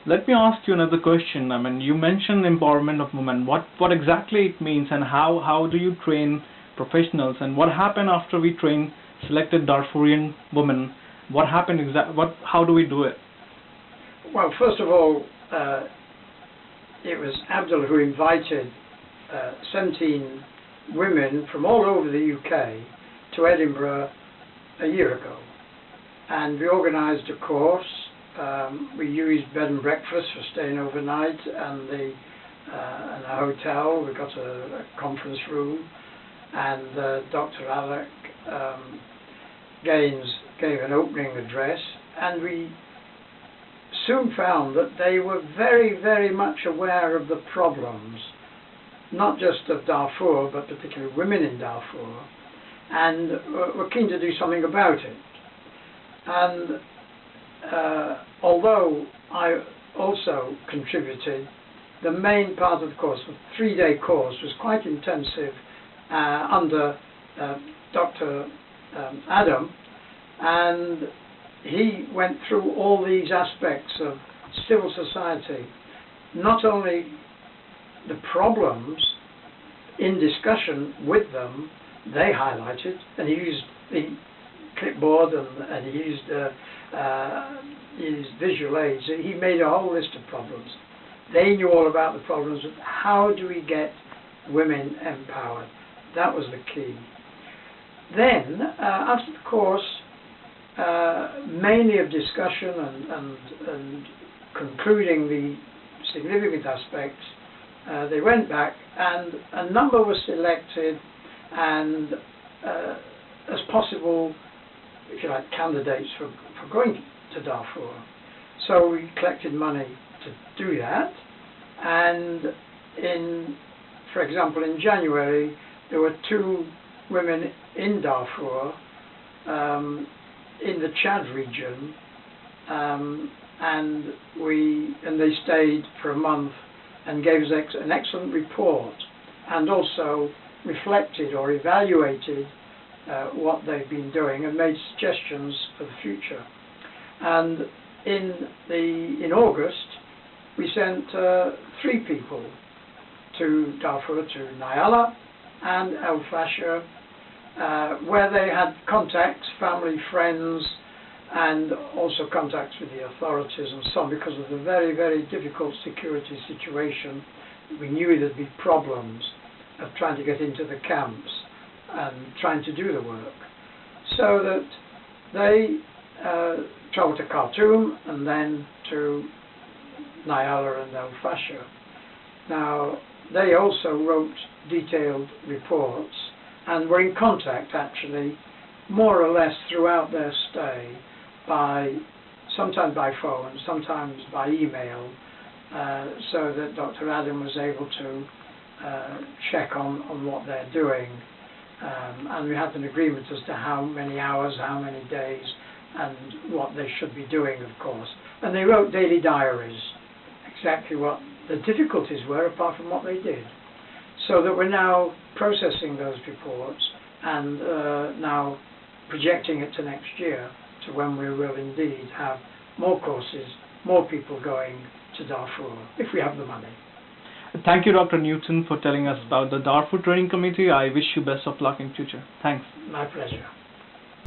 Let me ask you another question. I mean, you mentioned empowerment of women. What exactly it means, and how do you train professionals, and what happened after we train selected Darfurian women? What happened exactly? How do we do it? Well, first of all, it was Abdul who invited 17 women from all over the UK to Edinburgh a year ago, and we organised a course. We used bed and breakfast for staying overnight, and a hotel. We got a conference room, and Dr. Alec Gaines gave an opening address, and we soon found that they were very, very much aware of the problems, not just of Darfur, but particularly women in Darfur, and were keen to do something about it. And although I also contributed, the main part of the course, the 3-day course, was quite intensive under Dr. Adam, and he went through all these aspects of civil society, not only the problems in discussion with them, they highlighted, and he used the clipboard and he used his visual aids. He made a whole list of problems. They knew all about the problems, but how do we get women empowered? That was the key. Then, after the course, mainly of discussion and concluding the significant aspects, they went back, and a number were selected and as possible, if you like, candidates for going to Darfur. So we collected money to do that, and for example, in January there were 2 women in Darfur, in the Chad region, and they stayed for a month and gave us an excellent report, and also reflected or evaluated what they've been doing and made suggestions for the future. And in August we sent 3 people to Darfur, to Nyala and El Fasher, where they had contacts, family, friends, and also contacts with the authorities and so on. Because of the very, very difficult security situation, we knew there'd be problems of trying to get into the camps and trying to do the work. So that they travelled to Khartoum and then to Nyala and El Fasher. Now, they also wrote detailed reports and were in contact, actually, more or less throughout their stay, sometimes by phone, sometimes by email, so that Dr. Adam was able to check on what they're doing. And we had an agreement as to how many hours, how many days, and what they should be doing, of course. And they wrote daily diaries, exactly what the difficulties were apart from what they did. So that we're now processing those reports and now projecting it to next year, to when we will indeed have more courses, more people going to Darfur, if we have the money. Thank you, Dr. Newton, for telling us about the Darfur Training Committee. I wish you best of luck in future. Thanks. My pleasure.